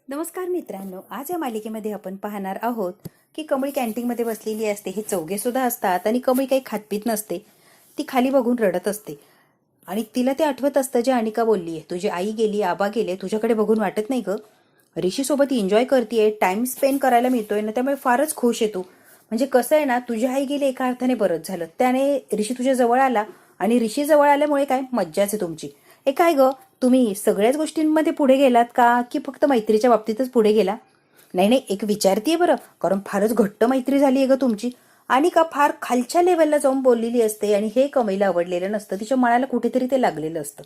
नमस्कार मित्रांनो, आज या मालिकेमध्ये आपण पाहणार आहोत की कमळी कॅन्टीनमध्ये बसलेली असते. हे चौघे सुद्धा असतात आणि कमळी काही खातपीत नसते. ती खाली बघून रडत असते आणि तिला ते आठवत असतं जे अनिका बोलली आहे, तुझी आई गेली, आबा गेले, तुझ्याकडे बघून वाटत नाही ग. ऋषी सोबत एन्जॉय करतेय, टाइम स्पेंड करायला मिळतोय ना, त्यामुळे फारच खुश आहे तू. म्हणजे कसं आहे ना, तुझी आई गेली एका अर्थाने बरंच झालं. त्याने ऋषी तुझ्या जवळ आला आणि ऋषी जवळ आल्यामुळे काय मज्जाच आहे तुमची. हे काय ग, तुम्ही सगळ्याच गोष्टींमध्ये पुढे गेलात का, की फक्त मैत्रीच्या बाबतीतच पुढे गेला? नाही नाही, एक विचारतीये बरं, कारण फारच घट्ट मैत्री झाली आहे ग तुमची. आणि का फार खालच्या लेवलला जाऊन बोललेली असते आणि हे कमईला आवडलेलं नसतं. तिच्या मनाला कुठेतरी ते लागलेलं असतं.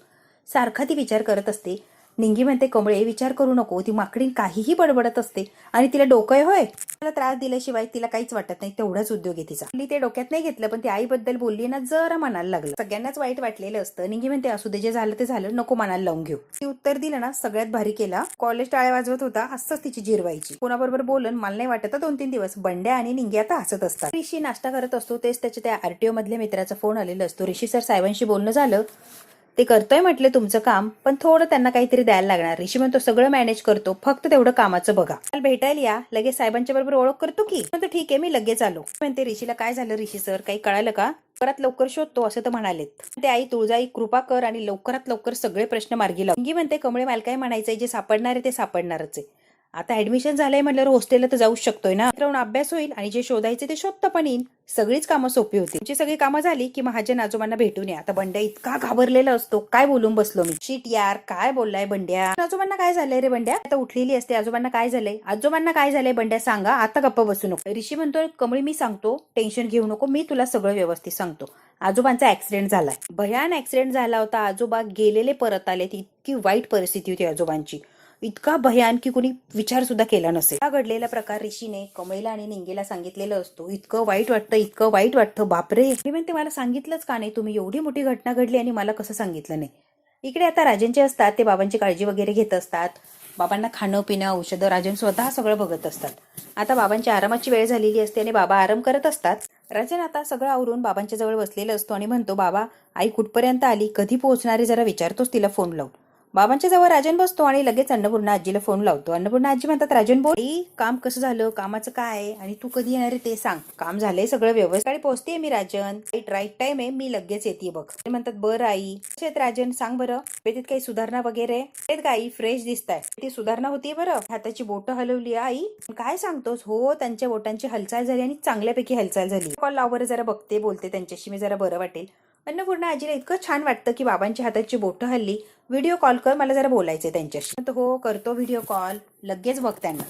सारखा ती विचार करत असते. निंगी म्हणते, कमळे विचार करू नको, ती माकडीन काहीही बडबडत असते आणि तिला डोकं आहे होय. तिला त्रास दिल्याशिवाय तिला काहीच वाटत नाही, तेवढाच उद्योग आहे तिचा. ते डोक्यात नाही घेतलं, पण ती आईबद्दल बोलली ना, जरा मनाला लागलं. सगळ्यांनाच वाईट वाटलेलं असतं. निंगी म्हणते, असू दे, जे झालं ते झालं, नको मनाला लावून घेऊ. ती उत्तर दिलं ना, सगळ्यात भारी केला. कॉलेज टाळ्या वाजवत होता, असंच तिची जिरवायची. कोणाबरोबर बोलन मला नाही वाटत. 2-3 दिवस बंड्या आणि निंगी आता हसत असतात. ऋषी नाश्ता करत असतो, तेच त्याच्या त्या आरटीओ मधल्या मित्राचा फोन आलेला असतो. ऋषी सर, साहेबांशी बोलणं झालं, ते करतोय म्हटले तुमचं काम, पण थोडं त्यांना काहीतरी द्यायला लागणार. ऋषी म्हणतो, सगळं मॅनेज करतो, फक्त तेवढं कामाचं बघा. काल भेटायला या, लगेच साहेबांच्या बरोबर ओळख करतो की. म्हणतो ठीक आहे, मी लगेच आलो. म्हणते ऋषीला, काय झालं ऋषी सर, काही कळालं का? लवकरात लवकर शोधतो असं तर म्हणालेत. ते आई तुळजाई कृपा कर आणि लवकरात लवकर सगळे प्रश्न मार्गी लाव. म्हणते, कमळे मला काय म्हणायचंय, जे सापडणार आहे ते सापडणारच आहे. आता ऍडमिशन झालंय म्हटल्यावर हॉस्टेलला तर जाऊच शकतोय ना, राहून अभ्यास होईल आणि जे शोधायचे ते शोधता पण येईल. सगळीच कामं सोपी होती. तुमची सगळी कामं झाली की महाजन आजोबांना भेटून या. आता बंड्या इतका घाबरलेला असतो, काय बोलून बसलो मी. शीट यार, काय बोललाय बंड्या. आजोबांना काय झालंय रे बंड्या? आता उठलेली असते. आजोबांना काय झालंय, आजोबांना काय झालंय बंड्या, सांगा आता, गप्प बसू नको. ऋषी म्हणतोय, कमळी मी सांगतो, टेन्शन घेऊ नको, मी तुला सगळं व्यवस्थित सांगतो. आजोबांचा ऍक्सिडेंट झालाय, भयान ऍक्सिडेंट झाला होता. आजोबा गेलेले परत आले. इतकी वाईट परिस्थिती होती आजोबांची, इतका भयान की कोणी विचार सुद्धा केला नसेल. हा घडलेला प्रकार ऋषीने कमळीला आणि निंगेला सांगितलेलं असतो. इतकं वाईट वाटतं, इतकं वाईट वाटतं, बापरे. मी म्हणते, मला सांगितलंच का नाही तुम्ही? एवढी मोठी घटना घडली आणि मला कसं सांगितलं नाही? इकडे आता राजनचे असतात, ते बाबांची काळजी वगैरे घेत असतात. बाबांना खाणं पिणं औषधं राजन स्वतः सगळं बघत असतात. आता बाबांची आरामाची वेळ झालेली असते आणि बाबा आराम करत असतात. राजन आता सगळं आवरून बाबांच्या जवळ बसलेला असतो आणि म्हणतो, बाबा आई कुठपर्यंत आली, कधी पोहोचणारे जरा विचारतोच तिला फोन लावून. बाबांच्या जवळ राजन बसतो आणि लगेच अन्नपूर्णा आजीला फोन लावतो. अन्नपूर्णा आजी म्हणतात, राजन बोल, काम कसं झालं, कामाचं काय आणि तू कधी येणार आहे ते सांग. काम झालंय सगळं व्यवस्थित, पोहोचतेय मी राजन, राईट टाइम आहे, मी लगेच येते बघ. ते म्हणतात, बरं आई. राजन सांग बरं, तब्येतीत काही सुधारणा वगैरे? आई फ्रेश दिसताय, ती सुधारणा होतीये बरं, हाताची बोटं हलवली आई. काय सांगतोस? हो, त्यांच्या बोटांची हालचाल झाली आणि चांगल्यापैकी हालचाल झाली. कॉल लाव बरं, जरा बघते, बोलते त्यांच्याशी मी, जरा बरं वाटेल. अन्नपूर्णा आजीला इतकं छान वाटतं की बाबांच्या हाताची बोटं हल्ली. व्हिडिओ कॉल कर, मला जरा बोलायचंय त्यांच्याशी. हो करतो व्हिडिओ कॉल, लगेच बघ त्यांना.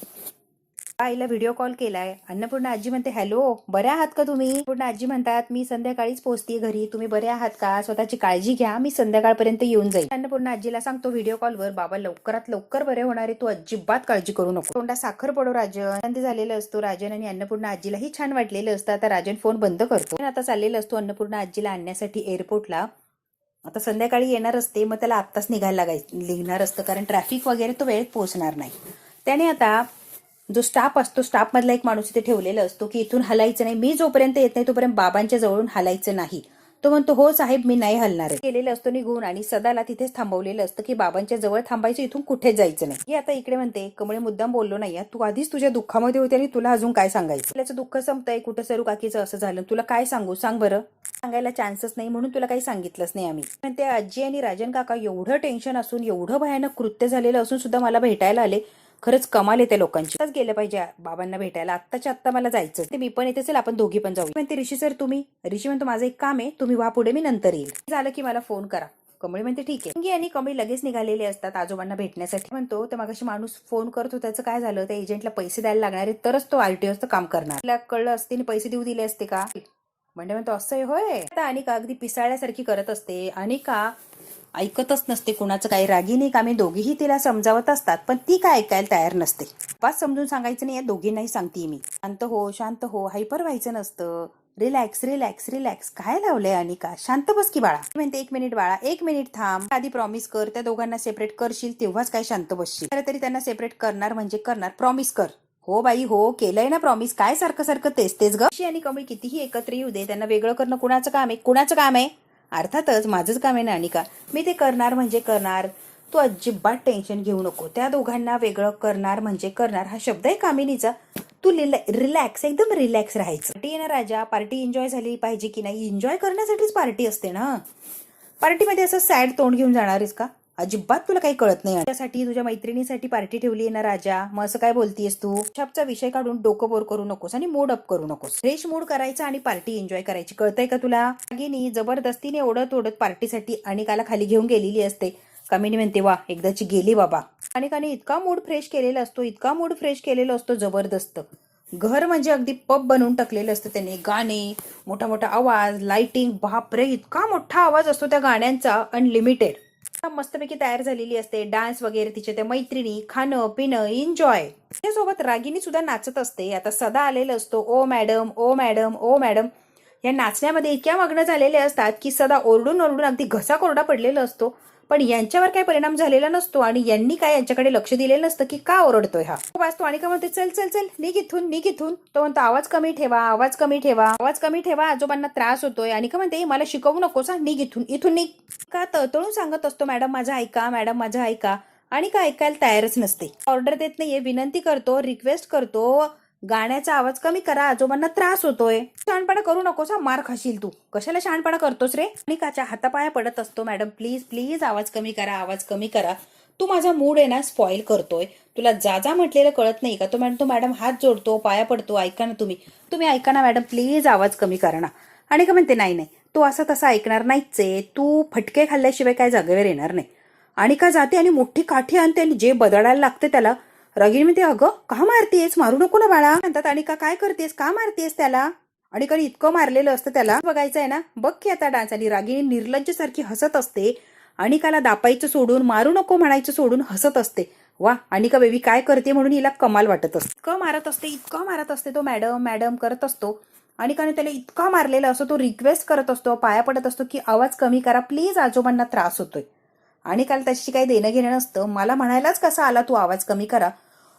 आईला व्हिडिओ कॉल केलाय. अन्नपूर्णा आजी म्हणते, हॅलो, बरे आहात का तुम्ही? अन्नपूर्णा आजी म्हणतात, मी संध्याकाळीच पोहोचते घरी, तुम्ही बरे आहात का? स्वतःची काळजी घ्या, मी संध्याकाळपर्यंत येऊन जाईल. अन्नपूर्णा आजीला सांगतो व्हिडिओ कॉलवर, बाबा लवकरात लवकर बरे होणार आहे, तू अजिबात काळजी करू नको. तोंडा साखर पडो राजन. आनंद झालेला असतो राजन आणि अन्नपूर्णा आजीलाही छान वाटलेलं असतं. आता राजन फोन बंद करतो. आता चाललेला असतो अन्नपूर्णा आजीला आणण्यासाठी एअरपोर्टला. आता संध्याकाळी येणार असते, मग त्याला आत्ताच निघायला निघणार असतं, कारण ट्रॅफिक वगैरे तो वेळेत पोहोचणार नाही. त्याने आता जो स्टाफ असतो, स्टाफ मधला एक माणूस इथे ठेवलेला असतो की इथून हलायचं नाही, मी जोपर्यंत येत नाही तोपर्यंत बाबांच्या जवळून हलायचं नाही. तो म्हणतो, हो साहेब, मी नाही हलणार. गेलेलं असतो निघून आणि सदाला तिथेच थांबवलेलं असतं की बाबांच्या जवळ थांबायचं, इथून कुठेच जायचं नाही. ही आता इकडे म्हणते, कमळे मुद्दाम बोललो नाही, तू आधीच तुझ्या दुःखामध्ये होती आणि तुला अजून काय सांगायचं? त्याचं दुःख संपतंय, कुठं सरू काकीचं असं झालं, तुला काय सांगू, सांग बरं. सांगायला चान्सच नाही, म्हणून तुला काही सांगितलंच नाही आम्ही. म्हणते, आजी आणि राजन काका एवढं टेन्शन असून, एवढं भयानक कृत्य झालेलं असून सुद्धा मला भेटायला आले. खरंच कमाल येते लोकांची. आताच गेलं पाहिजे बाबांना भेटायला, आत्ताच्या आत्ता मला जायचं. ते मी पण येते, चल आपण दोघी पण जाऊ. म्हणते, ऋषी सर तुम्ही? ऋषी म्हणतो, माझं एक काम आहे, तुम्ही वा पुढे, मी नंतर येईल. झालं की मला फोन करा. कमळी म्हणते, ठीक आहे. आणि कमळी लगेच निघालेले असतात आजोबांना भेटण्यासाठी. म्हणतो, तर मगाशी माणूस फोन करतो, त्याचं काय झालं? त्या एजंटला पैसे द्यायला लागणार आहे, तरच तो आरटीओचं काम करणार. तिला कळलं असते, पैसे देऊ दिले असते का? म्हणजे म्हणतो, असं होय. आता अनिका अगदी पिसाळ्यासारखी करत असते. अनिका ऐकतच नसते कुणाचं काही. रागिनी कामे दोघीही तिला समजावत असतात, पण ती काय ऐकायला तयार नसते. पाच समजून सांगायचं नाही, या दोघींनाही सांगते मी, शांत हो, शांत हो, हायपर व्हायचं नसतं, रिलॅक्स रिलॅक्स रिलॅक्स. काय लावलंय अनिका, शांत बस की बाळा. म्हणते, 1 मिनिट बाळा, 1 मिनिट थांब, आधी प्रॉमिस कर, त्या दोघांना सेपरेट करशील तेव्हाच काय शांत बसशील. खरं तरी त्यांना सेपरेट करणार म्हणजे करणार, प्रॉमिस कर. हो बाई हो, केलंय ना प्रॉमिस, काय सारखं सारखं तेच तेच ग. आणि कमळी कितीही एकत्र येऊ दे, त्यांना वेगळं करणं कुणाचं काम आहे? कुणाचं काम आहे? अर्थातच माझंच काम आहे ना अनिका, मी ते करणार म्हणजे करणार. तू अजिबात टेन्शन घेऊ नको. त्या दोघांना वेगळं करणार म्हणजे करणार हा शब्द आहे कामिनीचा. तू रिलॅक्स, एकदम रिलॅक्स राहायचं. पार्टी आहे ना राजा, पार्टी एन्जॉय झाली पाहिजे की नाही? एन्जॉय करण्यासाठीच पार्टी असते ना. पार्टीमध्ये असं सॅड तोंड घेऊन जाणार आहेस का? अजिबात तुला काही कळत नाही. त्यासाठी तुझ्या मैत्रिणीसाठी पार्टी ठेवली आहे ना राजा, मग असं काय बोलतीयस तू? शॉपचा विषय काढून डोकं बोर करू नकोस आणि मूड अप करू नकोस. फ्रेश मूड करायचा आणि पार्टी एन्जॉय करायची, कळतंय का तुला? रागिनी जबरदस्तीने ओढत ओढत पार्टीसाठी अनिकाला खाली घेऊन गेलेली असते. कामिनी म्हणते वा एकदाची गेली बाबा. अनिकाने इतका मूड फ्रेश केलेला असतो, इतका मूड फ्रेश केलेला असतो जबरदस्त. घर म्हणजे अगदी पब बनवून टाकलेलं असतं त्याने. गाणे, मोठा मोठा आवाज, लाइटिंग, बापरे इतका मोठा आवाज असतो त्या गाण्यांचा, अनलिमिटेड. मस्तपैकी तयार झालेली असते, डान्स वगैरे, तिच्या त्या मैत्रिणी, खाणं पिणं एन्जॉय. त्यासोबत रागिनी सुद्धा नाचत असते. आता सदा आलेला असतो, ओ मॅडम ओ मॅडम ओ मॅडम. या नाचण्यामध्ये इतक्या मग्न झालेले असतात की सदा ओरडून ओरडून अगदी घसा कोरडा पडलेला असतो, पण यांच्यावर काही परिणाम झालेला नसतो आणि यांनी काय यांच्याकडे लक्ष दिलेलं नसतं की का ओरडतोय हा. वाचतो आणि का म्हणते चल चल चल निघ इथून निघ इथून. तो म्हणतो आवाज कमी ठेवा, आवाज कमी ठेवा, आवाज कमी ठेवा, आजोबांना त्रास होतोय. आणि का म्हणते मला शिकवू नकोस, निघ इथून इथून निघ. का तळतळून सांगत असतो मॅडम माझं ऐका, मॅडम माझं ऐका. आणि का ऐकायला तयारच नसते. ऑर्डर देत नाहीये, विनंती करतो, रिक्वेस्ट करतो, गाण्याचा आवाज कमी करा, आजोबांना त्रास होतोय. शहाणपणा करू नकोस, मार खाशील तू. कशाला शहाणपणा करतोस रे? अनिकाच्या हातापाया पडत असतो, मॅडम प्लीज प्लीज आवाज कमी करा, आवाज कमी करा. तू माझा मूड आहे ना स्पॉइल करतोय. तुला जा जा म्हटलेलं कळत नाही का? तो म्हणतो मॅडम हात जोडतो, पाया पडतो, ऐका ना तुम्ही ऐका ना मॅडम प्लीज आवाज कमी करा ना. आणि का म्हणते नाही नाही तू असं तसं ऐकणार नाहीच आहे, तू फटके खाल्ल्याशिवाय काय जागेवर येणार नाही. आणि का जाते आणि मोठी काठी आणते आणि जे बदलायला लागते त्याला. रागिनी म्हणते अगं का मारतेस, मारू नको ना बाळा. म्हणतात आणि काय करतेस, का मारतेस त्याला? आणि कधी इतकं मारलेलं असतं त्याला. बघायचं आहे ना, बघ की आता डान्स. आणि रागिनी निर्लज्ज सारखी हसत असते. अनिकाला दापायचं सोडून, मारू नको म्हणायचं सोडून हसत असते. वा अनिका बेबी काय करते म्हणून हिला कमाल वाटत असते. इतकं मारत असते तो मॅडम मॅडम करत असतो. अनिकाने त्याला इतका मारलेला असतो, तो रिक्वेस्ट करत असतो, पाया पडत असतो की आवाज कमी करा प्लीज, आजोबांना त्रास होतोय. आणि काल त्याची काही देणं घेणं नसतं. मला म्हणायलाच कसा आला तू आवाज कमी करा.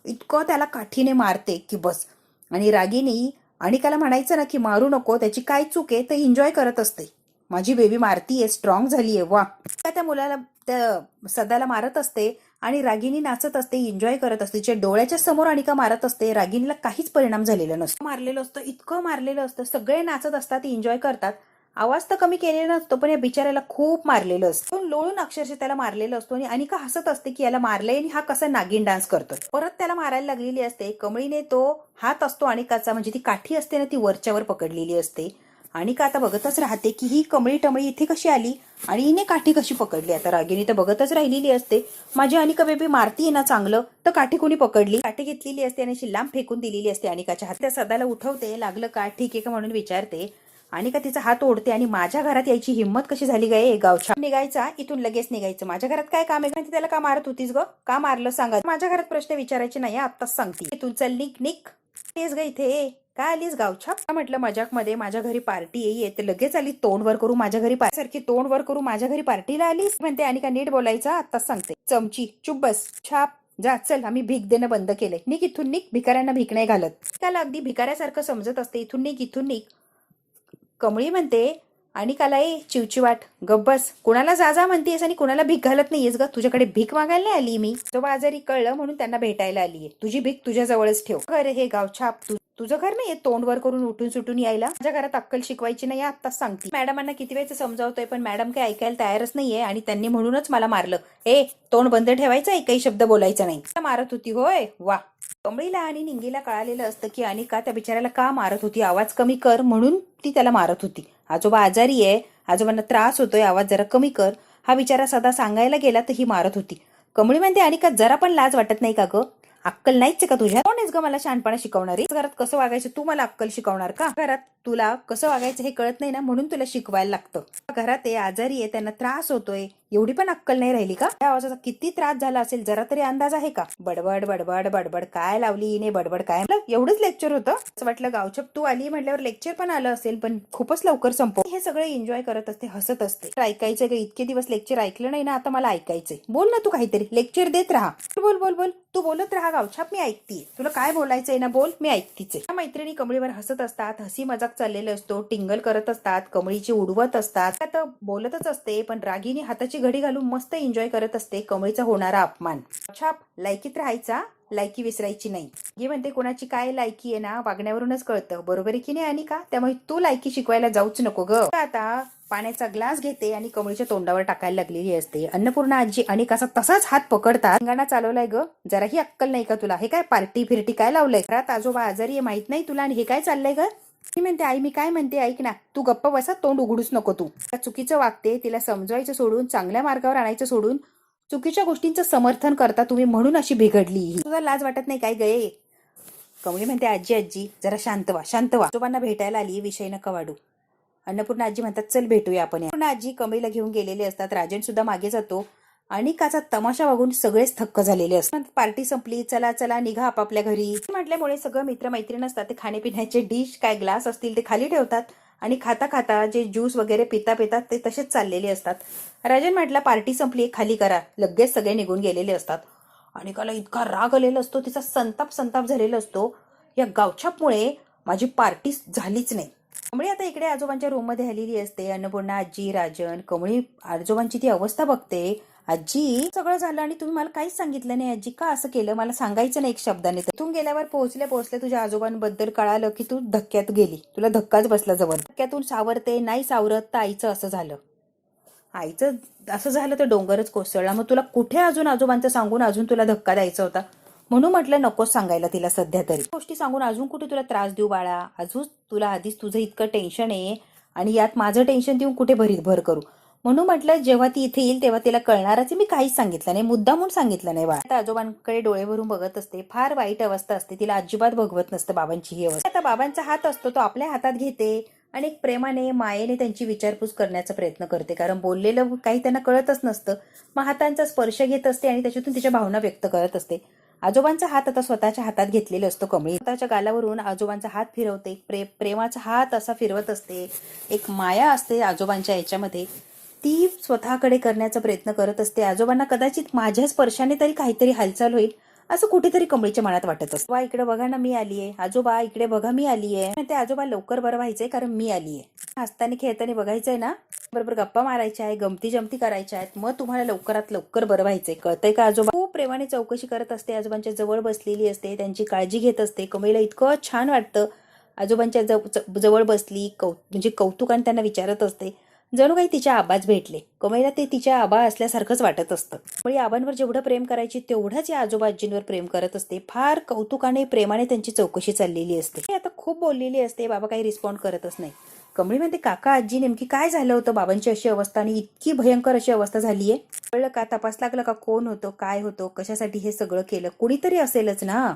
इतकं त्याला काठीने मारते की बस. आणि रागिनी अनिकाला म्हणायचं ना की मारू नको, त्याची काय चूक आहे, तर एन्जॉय करत असते. माझी बेबी मारतीये, स्ट्रॉंग झालीये, वा. त्या मुलाला त्या सदाला मारत असते आणि रागिनी नाचत असते, एन्जॉय करत असते. तिच्या डोळ्याच्या समोर अनिका मारत असते. रागिनीला काहीच परिणाम झालेला नसतो. मारलेलं असतं, इतकं मारलेलं असतं. सगळे नाचत असतात, एन्जॉय करतात. आवाज तर कमी केलेला नसतो, पण या बिचाऱ्याला खूप मारलेलं असतं. लोळून अक्षरशः त्याला मारलेलं असतो. आणि अनिका हसत असते की याला मारलंय आणि हा कसा नागिन डान्स करतोय. परत त्याला मारायला लागलेली असते. कमळीने तो हात असतो अनिकाचा, म्हणजे ती काठी असते ना ती वरच्यावर पकडलेली असते. अनिका आता बघतच राहते की ही कमळी टमळी इथे कशी आली आणि हिने काठी कशी पकडली. आता रागिनी तर बघतच राहिलेली असते. माझी अनिका बेबी मारतीये ना चांगलं, तर काठी कोणी पकडली? काठी घेतलेली असते आणि अशी लांब फेकून दिलेली असते अनिकाच्या हात. त्या सदाला उठवते, लागलं का, ठीक आहे का म्हणून विचारते. अनिका तिचा हात ओढते आणि माझ्या घरात यायची हिंमत कशी झाली गे गावच्या? निघायचा इथून, लगेच निघायचं. माझ्या घरात काय काम आहे? त्याला का मारत होतीस ग, का मारलं सांगा. माझ्या घरात प्रश्न विचारायचे नाही, आत्ताच सांगते. इथून चल निक निक. तेच ग इथे काय आलीस गावछाप? म्हटलं मजाक मध्ये, माझ्या घरी पार्टी येई तर लगेच आली तोंड वर करू माझ्या घरी सारखी तोंड वर करू माझ्या घरी पार्टीला आलीस. म्हणते अनिका नीट बोलायचं, आत्ताच सांगते. चमची चुप बस, छाप जा, चल आम्ही भीक देणं बंद केलंय, निक इथून निक. भिकाऱ्यांना भीक नाही घालत. त्याला अगदी भिकाऱ्यासारखं समजत असते. इथून निक इथून निक. कमळी म्हणते अनिकाला चिवचिवाट, गब्बस, कुणाला जा जा म्हणतेस आणि कुणाला भीक घालत नाहीयेस ग. तुझ्याकडे भीक मागायला नाही आली मी, तो आजारी कळलं म्हणून त्यांना भेटायला आलीये. तुझी भीक तुझ्या जवळच ठेव. अरे हे गावछाप, तुझं घर नाहीये तोंड वर करून उठून सुटून यायला. माझ्या घरात अक्कल शिकवायची नाही, आत्ताच सांगते. मॅडमांना किती वेळचं समजावतोय पण मॅडम काही ऐकायला तयारच नाहीये आणि त्यांनी म्हणूनच मला मारलं. तोंड बंद ठेवायचं, एकही शब्द बोलायचा नाही. मारत होती होय, वा. कमळीला आणि निंगीला कळालेलं असतं की अनिका त्या बिचाऱ्याला का मारत होती, आवाज कमी कर म्हणून ती त्याला मारत होती. आजोबा आजारी आहे, आजोबांना त्रास होतोय, आवाज जरा कमी कर, हा बिचारा सदा सांगायला गेला तर ही मारत होती. कमळी म्हणते अनिका जरा पण लाज वाटत नाही का ग, अक्कल नाहीच का तुझ्या? कोण आहेस ग मला शहाणपणा शिकवणारी? घरात कसं वागायचं तू मला अक्कल शिकवणार का? घरात तुला कसं वागायचं हे कळत नाही ना, म्हणून तुला शिकवायला लागतं. घरात आहे, आजारी आहे, त्यांना त्रास होतोय, एवढी पण अक्कल नाही राहिली का? त्या आवाजाचा किती त्रास झाला असेल जरा तरी अंदाज आहे का? बडबड बडबड बडबड काय लावली हिने, बडबड काय. एवढंच लेक्चर होतं. असं वाटलं गावछप तू आली म्हटल्यावर लेक्चर पण आलं असेल, पण खूपच लवकर संपव. हे सगळं एन्जॉय करत असते, हसत असते. ऐकायचंय का? इतके दिवस लेक्चर ऐकलं नाही ना, आता मला ऐकायचंय. बोल ना तू काहीतरी, लेक्चर देत राहा. बोल बोल बोल, तू बोलत राहा गावछाप, मी ऐकतीये. तुला काय बोलायचंय ना बोल, मी ऐकतीच आहे. मैत्रिणी कमळीवर हसत असतात, हसी मजाक चाललेलं असतो, टिंगल करत असतात, कमळीची उडवत असतात. आता बोलतच असते पण रागिनी हाताची घडी घालून मस्त एन्जॉय करत असते कमळीचा होणारा अपमान. छाप लायकीत राहायचा, लायकी विसरायची नाही. हे म्हणते कोणाची काय लायकी आहे ना वागण्यावरूनच कळतं, बरोबर आहे की नाही अनिका? त्यामुळे तू लायकी शिकवायला जाऊच नको ग. आता पाण्याचा ग्लास घेते आणि कमळीच्या तोंडावर टाकायला लागलेली असते. अन्नपूर्णा आजी अनिकाचा तसाच हात पकडतात. गाणं चालवलाय ग, जराही अक्कल नाही का तुला? हे काय पार्टी फिरटी काय लावलंय? घरात आजोबा आजारी आहे माहित नाही तुला, आणि हे काय चाललंय ग? ती म्हणते आई मी काय म्हणते ऐक ना, तू गप्प बसा, तोंड उघडूच नको तू. चुकीचं वागते, तिला समजवायचं सोडून चांगल्या मार्गावर आणायचं सोडून चुकीच्या गोष्टींचं समर्थन करता तुम्ही, म्हणून अशी बिघडली. तुला लाज वाटत नाही काय गये? कमळी म्हणते आजी आजी जरा शांत व्हा, शांत व्हा. आजोबांना भेटायला आली, विषय नका वाढू. अन्नपूर्णा आजी म्हणतात चल भेटूया आपण. अन्नपूर्णा आजी कमळीला घेऊन गेलेले असतात. राजन सुद्धा मागे जातो. अनिकाचा तमाशा बघून सगळेच थक्क झालेले असतात. पार्टी संपली, चला चला निघा आपापल्या घरी म्हटल्यामुळे सगळं मित्रमैत्रीण असतात ते खाण्यापिण्याचे डिश काय ग्लास असतील ते खाली ठेवतात आणि खाता खाता जे ज्यूस वगैरे पिता पितात ते तसेच चाललेले असतात. राजन म्हटला पार्टी संपली, खाली करा. लगेच सगळे निघून गेलेले असतात. अनिकाला इतका राग आलेला असतो, तिचा संताप झालेला असतो. या गावछापमुळे माझी पार्टी झालीच नाही. कमळी आता इकडे आजोबांच्या रूम मध्ये आलेली असते. अन्नपूर्णा आजी, राजन, कमळी आजोबांची ती अवस्था बघते. आजी सगळं झालं आणि तुम्ही मला काहीच सांगितलं नाही आजी, का असं केलं? मला सांगायचं नाही एक शब्दाने. तिथून गेल्यावर पोहोचले तुझ्या आजोबांबद्दल कळालं की तू धक्क्यात गेली, तुला धक्काच बसला जवळ. धक्क्यातून सावरते नाही सावरत तर आईचं असं झालं. आईचं असं झालं तर डोंगरच कोसळला. मग तुला कुठे अजून आजोबांचं सांगून अजून तुला धक्का द्यायचा होता? म्हणून म्हटलं नकोच सांगायला तिला सध्या तरी. गोष्टी सांगून अजून कुठे तुला त्रास देऊ बाळा? अजून तुला आधीच तुझं इतकं टेन्शन आहे आणि यात माझं टेन्शन देऊन कुठे भर करू? म्हणून म्हटलं जेव्हा ती इथे येईल तेव्हा तिला कळणारच. मी काहीच सांगितलं नाही, मुद्दा म्हणून सांगितलं नाही. बाळा आता आजोबांकडे डोळे भरून बघत असते. फार वाईट अवस्था असते, तिला अजिबात भगवत नसतं बाबांची ही अवस्था. आता बाबांचा हात असतो तो आपल्या हातात घेते आणि एक प्रेमाने मायेने त्यांची विचारपूस करण्याचा प्रयत्न करते, कारण बोललेलं काही त्यांना कळतच नसतं. मग हातांचा स्पर्श घेत असते आणि त्याच्यातून तिच्या भावना व्यक्त करत असते. आजोबांचा हात आता स्वतःच्या हातात घेतलेला असतो कमळी. स्वतःच्या गालावरून आजोबांचा हात फिरवते. प्रेमाचा हात असा फिरवत असते. एक माया असते आजोबांच्या याच्यामध्ये, ती स्वतःकडे करण्याचा प्रयत्न करत असते. आजोबांना कदाचित माझ्या स्पर्शाने तरी काहीतरी हालचाल होईल असं कुठेतरी कमळीच्या मनात वाटत असतं. वा इकडे बघा ना मी आलीये, आजोबा इकडे बघा मी आलीये. ते आजोबा लवकर बरं व्हायचंय कारण मी आलीये. हसताना खेळताना बघायचंय ना, बरोबर गप्पा मारायच्या आहे, गमती जमती करायच्या आहेत, मग तुम्हाला लवकरात लवकर बरं व्हायचंय, कळतंय का? आजोबा खूप प्रेमाने चौकशी करत असते, आजोबांच्या जवळ बसलेली असते, त्यांची काळजी घेत असते. कमळीला इतकं छान वाटतं आजोबांच्या जवळ बसली, म्हणजे कौतुकाने त्यांना विचारत असते, जणू काही तिच्या आबाच भेटले. कमळीला ते तिच्या आबा असल्यासारखंच वाटत असतं. कमळी आबांवर जेवढं प्रेम करायची तेवढंच या आजोबा आजींवर प्रेम करत असते. फार कौतुकाने प्रेमाने त्यांची चौकशी चाललेली असते. आता खूप बोललेली असते, बाबा काही रिस्पॉन्ड करतच नाही. कमळी म्हणते काका आजी नेमकी काय झालं होतं? बाबांची अशी अवस्था आणि इतकी भयंकर अशी अवस्था झालीये, कळलं का? तपास लागलं का? कोण होतं, काय होतं, कशासाठी हे सगळं केलं? कुणीतरी असेलच ना.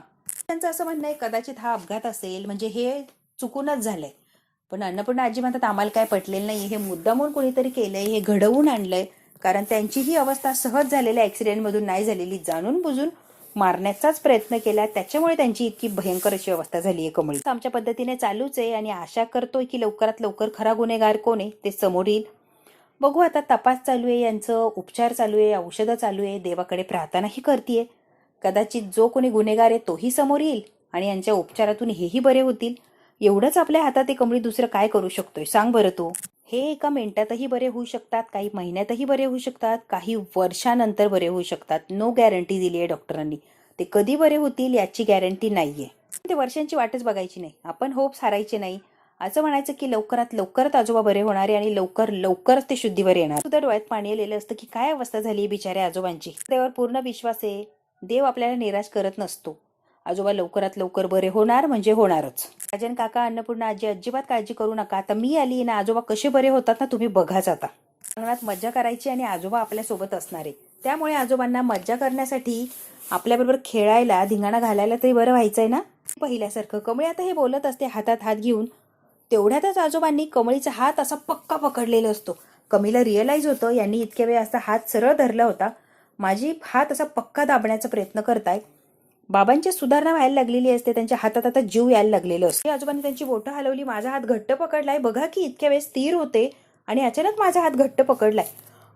त्यांचं असं म्हणणं आहे कदाचित हा अपघात असेल, म्हणजे हे चुकूनच झालंय. पण अन्नपूर्णा आजी म्हणतात आम्हाला काय पटलेलं नाही, हे मुद्दामून कोणीतरी केलंय, हे घडवून आणलंय. कारण त्यांची ही अवस्था सहज झालेल्या ऍक्सिडेंटमधून नाही झालेली, जाणून बुजून मारण्याचाच प्रयत्न केला, त्याच्यामुळे त्यांची इतकी भयंकर अशी अवस्था झाली आहे. कमळी आमच्या पद्धतीने चालूच आहे आणि आशा करतोय की लवकरात लवकर खरा गुन्हेगार कोण आहे ते समोर येईल. बघू आता, तपास चालू आहे, यांचं उपचार चालू आहे, औषधं चालू आहे, देवाकडे प्रार्थनाही करतीये. कदाचित जो कोणी गुन्हेगार आहे तोही समोर येईल आणि यांच्या उपचारातून हेही बरे होतील. एवढंच आपल्या हातात आहे कमळी, दुसरं काय करू शकतोय सांग बरं तू? हे एका मिनिटातही बरे होऊ शकतात, काही महिन्यातही बरे होऊ शकतात, काही वर्षानंतर बरे होऊ शकतात. नो गॅरंटी दिली आहे डॉक्टरांनी. ते कधी बरे होतील याची गॅरंटी नाहीये. ते वर्षांची वाटच बघायची नाही, आपण होप्स हारायचे नाही. असं म्हणायचं की लवकरात लवकरच आजोबा बरे होणार आहे आणि लवकरच ते शुद्धीवर येणार. सुद्धा डोळ्यात पाणी आलेलं असतं की काय अवस्था झाली बिचाऱ्या आजोबांची. देवावर पूर्ण विश्वास आहे, देव आपल्याला निराश करत नसतो. आजोबा लवकरात लवकर बरे होणार म्हणजे होणारच. राजन काका, अन्नपूर्णा आजी अजिबात काळजी करू नका, आता मी आली ना, आजोबा कसे बरे होतात ना तुम्ही बघाच. आता अंगणात मज्जा करायची आणि आजोबा आपल्या सोबत असणार आहे, त्यामुळे आजोबांना मज्जा करण्यासाठी आपल्याबरोबर खेळायला धिंगाणा घालायला तरी बरं व्हायचंय ना पहिल्यासारखं. कमळी आता हे बोलत असते हातात हात घेऊन. तेवढ्यातच आजोबांनी कमळीचा हात असा पक्का पकडलेला असतो. कमळीला रिअलाइज होतं यांनी इतक्या वेळ असा हात सरळ धरला होता, माझी हात असा पक्का दाबण्याचा प्रयत्न करताय. बाबांची सुधारणा व्हायला लागलेली असते, त्यांच्या हातात आता जीव यायला लागलेलं असते. आजोबांनी त्यांची बोटं हलवली, माझा हात घट्ट पकडलाय, बघा की इतक्या वेळ स्थिर होते आणि अचानक माझा हात घट्ट पकडलाय.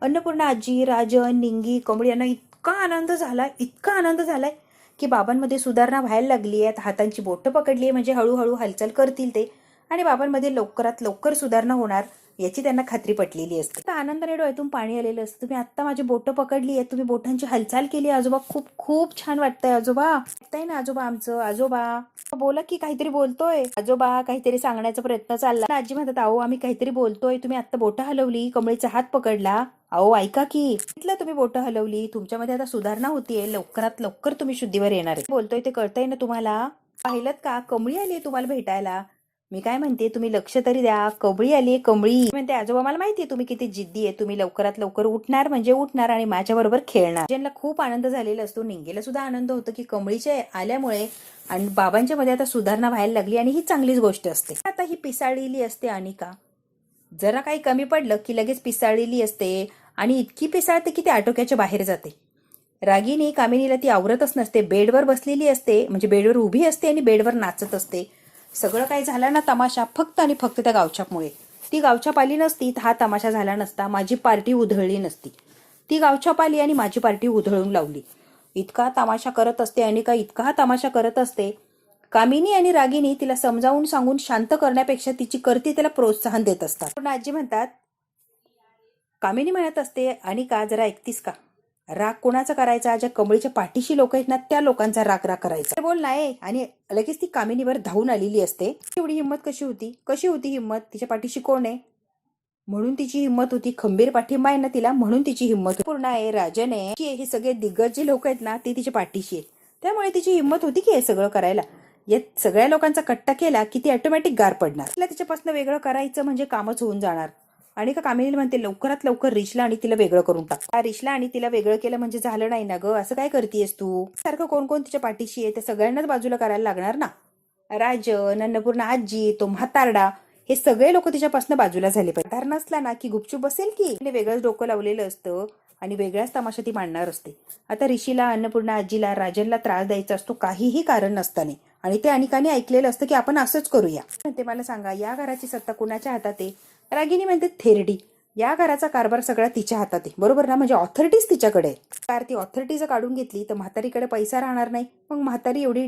अन्नपूर्णा आजी, राजन, निंगी, कमळी यांना इतका आनंद झालाय की बाबांमध्ये सुधारणा व्हायला लागली आहे. हातांची बोटं पकडली आहे म्हणजे हळूहळू हालचाल करतील ते आणि बाबांमध्ये लवकरात लवकर सुधारणा होणार याची त्यांना खात्री पटलेली असते. आता आनंदाने डोळ्यातून पाणी आलेलं असतं. तुम्ही आत्ता माझी बोटं पकडली आहेत, तुम्ही बोटांची हालचाल केली आजोबा, खूप खूप छान वाटतंय आजोबा. ऐकताय ना आजोबा आमचं? आजोबा बोला की, काहीतरी बोलतोय आजोबा, काहीतरी सांगण्याचा प्रयत्न चालला. आजी म्हणतात अहो आम्ही काहीतरी बोलतोय, तुम्ही आत्ता बोटं हलवली, कमळीचा हात पकडला, अहो ऐका की, म्हटलं तुम्ही बोटं हलवली, तुमच्यामध्ये आता सुधारणा होतीये, लवकरात लवकर तुम्ही शुद्धीवर येणार आहे. बोलतोय ते कळतंय ना तुम्हाला? पाहिलं का, कमळी आली तुम्हाला भेटायला. मी काय म्हणते, तुम्ही लक्ष तरी द्या, कमळी आली, कमळी म्हणते. आजोबा मला माहितीये तुम्ही किती जिद्दी आहे, तुम्ही लवकरात लवकर उठणार म्हणजे उठणार आणि माझ्या बरोबर खेळणार. ज्यांना खूप आनंद झालेला असतो, निंगेला सुद्धा आनंद होतो की कमळीच्या आल्यामुळे आणि बाबांच्या मध्ये आता सुधारणा व्हायला लागली आणि ही चांगलीच गोष्ट असते. आता ही पिसाळलेली असते अनिका, जरा काही कमी पडलं की लगेच पिसाळलेली असते आणि इतकी पिसाळते की ती आटोक्याच्या बाहेर जाते. रागिनी कामिनीला ती आवरतच नसते, बेडवर बसलेली असते, म्हणजे बेडवर उभी असते आणि बेडवर नाचत असते. सगळं काही झालं ना तमाशा फक्त आणि फक्त त्या गावछापमुळे. ती गावछाप आली नसती तर हा तमाशा झाला नसता, माझी पार्टी उधळली नसती. ती गावछाप आली आणि माझी पार्टी उधळून लावली. इतका तमाशा करत असते अनिका, इतका तमाशा करत असते. कामिनी आणि रागिनी तिला समजावून सांगून शांत करण्यापेक्षा तिची करती त्याला प्रोत्साहन देत असतात. पण आजी म्हणतात, कामिनी म्हणत असते अनिका जरा ऐकतीस का, राग कोणाचा करायचा, ज्या कमळीच्या पाठीशी लोक आहेत ना त्या लोकांचा राग करायचा. बोल नाही. आणि लगेच ती कामिनीवर धावून आलेली असते. एवढी हिंमत कशी होती हिंमत, तिच्या पाठीशी कोण आहे म्हणून तिची हिंमत होती, खंबीर पाठिंबा आहे ना तिला म्हणून तिची हिंमत पूर्ण आहे. राजन आहे की हे सगळे दिग्गज जे लोक आहेत ना ते तिच्या पाठीशी आहे, त्यामुळे तिची हिंमत होती की हे सगळं करायला. या सगळ्या लोकांचा कट्टा केला की ती ऑटोमॅटिक गार पडणार. तिला तिच्यापासून वेगळं करायचं म्हणजे कामच होऊन जाणार. आणि का कामिनी म्हणते लवकरात लवकर रिशला आणि तिला वेगळं करून टाक. रिशला आणि तिला वेगळं केलं म्हणजे झालं नाही ना ग, असं काय करतेस तू? सारखं कोण कोण तिच्या पाठीशी आहे, त्या सगळ्यांनाच बाजूला करायला लागणार ना. राजन, अन्नपूर्णा आजी, तो म्हातारडा, हे सगळे लोक तिच्यापासून बाजूला झाले पाहिजे. आधार नसला ना की गुपचूप बसेल की, वेगळंच डोकं लावलेलं असतं आणि वेगळ्याच तमाशा ती मांडणार असते. आता ऋषीला, अन्नपूर्णा आजीला, राजनला त्रास द्यायचा असतो काहीही कारण नसताना, आणि ते अनिकाने ऐकलेलं असतं की आपण असंच करूया. म्हणते मला सांगा या घराची सत्ता कुणाच्या हातात आहे? रागिनी म्हणते थेरडी, या घराचा कारभार सगळा तिच्या हातात आहे, बरोबर ना, म्हणजे ऑथॉरिटीज तिच्याकडे आहे. कार ती ऑथॉरिटी जर काढून घेतली तर म्हातारीकडे पैसा राहणार नाही, मग म्हातारी एवढी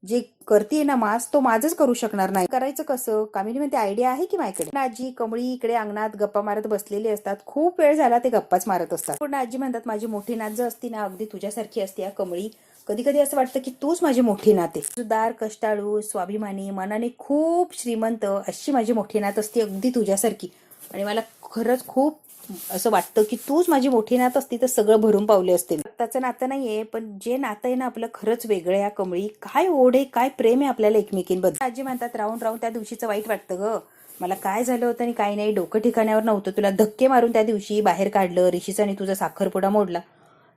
जे करते ना मास तो माझच करू शकणार नाही. करायचं कसं? कामिनी म्हणते आयडिया आहे की माझ्याकडे. आजी कमळी इकडे अंगणात गप्पा मारत बसलेले असतात, खूप वेळ झाला ते गप्पाच मारत असतात. पूर्ण आजी म्हणतात माझी मोठी नात जर असती ना अगदी तुझ्यासारखी असती कमळी, कधी कधी असं वाटतं की तूच माझी मोठी नात आहे. सुदार, कष्टाळू, स्वाभिमानी, मनाने खूप श्रीमंत अशी माझी मोठी नात असती अगदी तुझ्यासारखी. आणि मला खरंच खूप असं वाटतं की तूच माझी मोठी नात असती तर सगळं भरून पावले असते. त्याचं नातं नाहीये, पण जे नातं आहे ना आपलं खरंच वेगळं आहे. कमळी काय ओढ आहे, काय प्रेम आहे आपल्याला एकमेकींबद्दल. आजी म्हणतात राहून राहून त्या दिवशीचं वाईट वाटतं ग, मला काय झालं होतं आणि काय नाही, डोकं ठिकाण्यावर नव्हतं, तुला धक्के मारून त्या दिवशी बाहेर काढलं, ऋषीचा आणि तुझा साखरपुडा मोडला,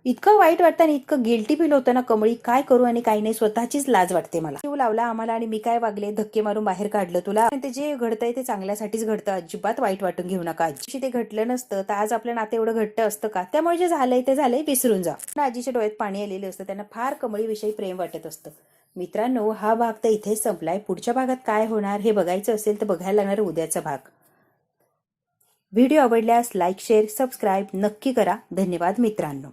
इतकं वाईट वाटतं आणि इतकं गिल्टी फील होतं ना कमळी, काय करू आणि काय नाही, स्वतःचीच लाज वाटते मला. जीव लावला आम्हाला आणि मी काय वागले, धक्के मारून बाहेर काढलं तुला. ते जे घडतंय ते चांगल्यासाठीच घडतं, अजिबात वाईट वाटून घेऊ नका. आजी ते घडलं नसतं तर आज आपलं नातं एवढं घट्ट असतं का? त्यामुळे जे झालंय ते झालंय, विसरून जा. आजीच्या डोळ्यात पाणी आलेलं असतं, त्यांना फार कमळीविषयी प्रेम वाटत असतं. मित्रांनो, हा भाग तर इथेच संपलाय. पुढच्या भागात काय होणार हे बघायचं असेल तर बघायला लागणार उद्याचा भाग. व्हिडिओ आवडल्यास लाईक, शेअर, सबस्क्राईब नक्की करा. धन्यवाद मित्रांनो.